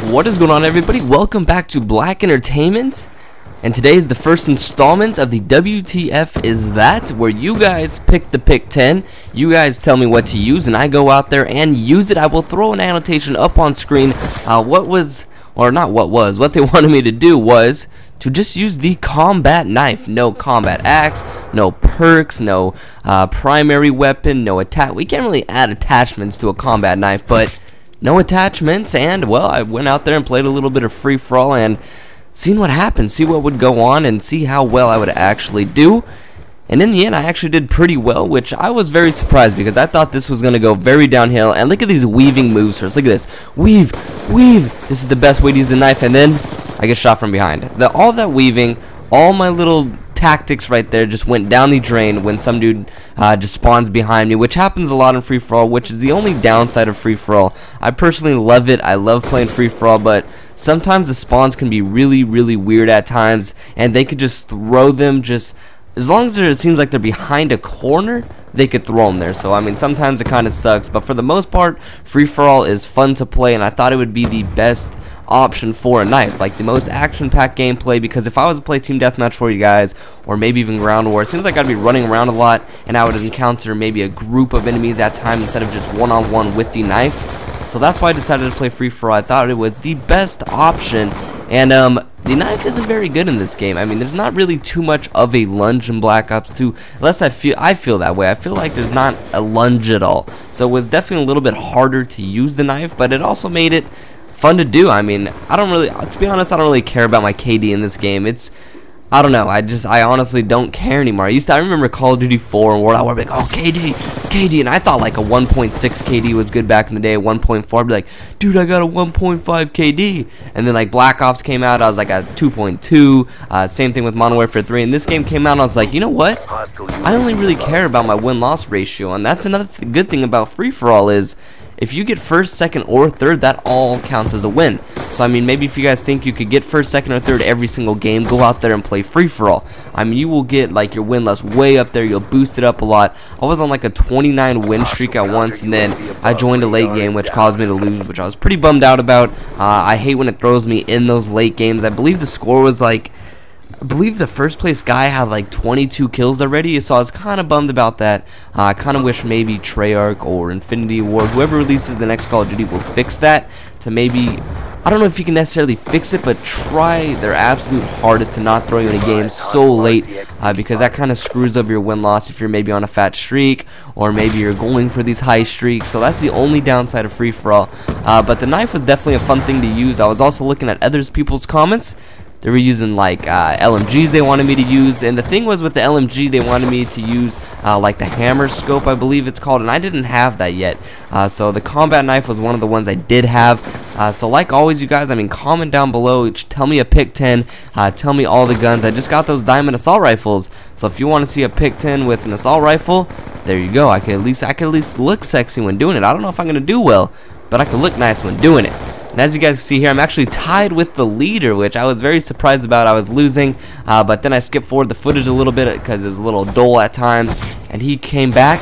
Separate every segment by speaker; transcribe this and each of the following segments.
Speaker 1: What is going on, everybody? Welcome back to Black Entertainment, and today is the first installment of the WTF Is That, where you guys pick the pick 10, you guys tell me what to use, and I go out there and use it. I will throw an annotation up on screen. What they wanted me to do was to just use the combat knife. No combat axe, no perks, no primary weapon, no attack. We can't really add attachments to a combat knife, but no attachments. And well, I went out there and played a little bit of free-for-all and seen what happened, see what would go on, and see how well I would actually do. And in the end, I actually did pretty well, which I was very surprised because I thought this was going to go very downhill. And look at these weaving moves first. Look at this. Weave, weave. This is the best way to use the knife. And then I get shot from behind. All that weaving, all my little tactics right there just went down the drain when some dude just spawns behind me, which happens a lot in free-for-all, which is the only downside of free-for-all. I personally love it. I love playing free-for-all, but sometimes the spawns can be really, really weird at times, and they could just throw them just as long as it seems like they're behind a corner, they could throw them there. So I mean, sometimes it kind of sucks, but for the most part, free-for-all is fun to play, and I thought it would be the best option for a knife, like the most action-packed gameplay. Because if I was to play team deathmatch for you guys, or maybe even ground war, it seems like I'd be running around a lot, and I would encounter maybe a group of enemies at a time instead of just one-on-one with the knife. So that's why I decided to play free-for-all. I thought it was the best option, and the knife isn't very good in this game. I mean, there's not really too much of a lunge in Black Ops 2, unless I feel that way. I feel like there's not a lunge at all. So it was definitely a little bit harder to use the knife, but it also made it fun to do. I mean, to be honest, I don't really care about my KD in this game. I don't know, I honestly don't care anymore. I remember Call of Duty 4 and World at War, like, oh, KD, and I thought like a 1.6 KD was good back in the day, 1.4, I'd be like, dude, I got a 1.5 KD, and then like Black Ops came out, I was like at 2.2, same thing with Modern Warfare 3, and this game came out, and I was like, you know what, I only really care about my win-loss ratio, and that's another good thing about free-for-all is, if you get first, second, or third, that all counts as a win. So, I mean, maybe if you guys think you could get first, second, or third every single game, go out there and play free-for-all. I mean, you will get, like, your win-loss way up there. You'll boost it up a lot. I was on, like, a 29 win streak at once, and then I joined a late game, which caused me to lose, which I was pretty bummed out about. I hate when it throws me in those late games. I believe the score was, like, I believe the first place guy had like 22 kills already, so I was kind of bummed about that. I kind of wish maybe Treyarch or Infinity Ward, whoever releases the next Call of Duty, will fix that to maybe, I don't know if you can necessarily fix it, but try their absolute hardest to not throw you in a game so late, because that kind of screws up your win-loss if you're maybe on a fat streak, or maybe you're going for these high streaks. So that's the only downside of free-for-all. But the knife was definitely a fun thing to use. I was also looking at other people's comments. They were using like LMGs they wanted me to use, and the thing was with the LMG they wanted me to use like the hammer scope, I believe it's called, and I didn't have that yet. So the combat knife was one of the ones I did have. So like always, you guys, I mean, comment down below, tell me a pick 10, tell me all the guns. I just got those diamond assault rifles, so if you want to see a pick 10 with an assault rifle, there you go. I could at least look sexy when doing it. I don't know if I'm gonna do well, but I could look nice when doing it. And as you guys can see here, I'm actually tied with the leader, which I was very surprised about. I was losing, but then I skipped forward the footage a little bit because it was a little dull at times, and he came back.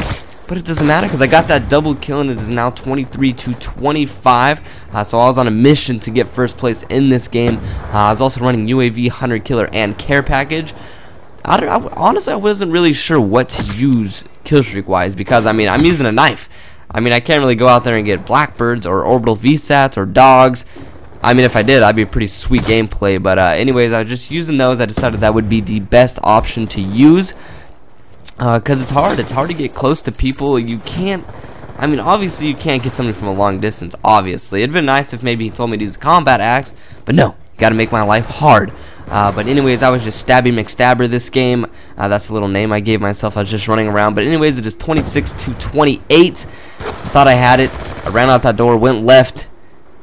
Speaker 1: But it doesn't matter because I got that double kill, and it is now 23-25. So I was on a mission to get first place in this game. I was also running UAV, Hunter Killer, and Care Package. Honestly, I wasn't really sure what to use killstreak-wise because, I mean, I'm using a knife. I mean, I can't really go out there and get blackbirds or orbital VSATs or dogs. I mean, if I did, I'd be a pretty sweet gameplay. But anyways, I was just using those. I decided that would be the best option to use because it's hard. It's hard to get close to people. You can't, I mean, obviously you can't get somebody from a long distance, obviously. It'd been nice if maybe he told me to use a combat axe, but no, you gotta make my life hard. But anyways, I was just Stabby McStabber this game. That's the little name I gave myself. I was just running around. But anyways, it is 26-28. Thought I had it. I ran out that door, went left.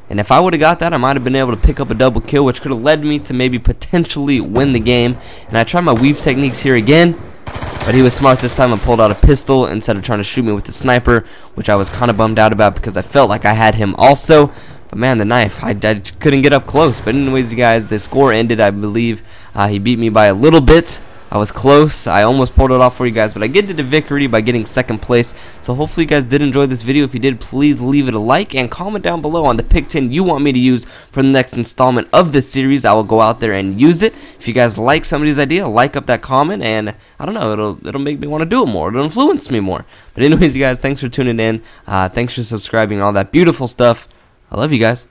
Speaker 1: And if I would have got that, I might have been able to pick up a double kill, which could have led me to maybe potentially win the game. And I tried my weave techniques here again. But he was smart this time and pulled out a pistol instead of trying to shoot me with the sniper, which I was kind of bummed out about because I felt like I had him also. But man, the knife, I couldn't get up close. But anyways, you guys, the score ended, I believe. He beat me by a little bit. I was close. I almost pulled it off for you guys, but I get to the victory by getting second place. So hopefully you guys did enjoy this video. If you did, please leave it a like and comment down below on the pick 10 you want me to use for the next installment of this series. I will go out there and use it. If you guys like somebody's idea, like up that comment, and I don't know, it'll make me want to do it more. It'll influence me more. But anyways, you guys, thanks for tuning in. Thanks for subscribing and all that beautiful stuff. I love you guys.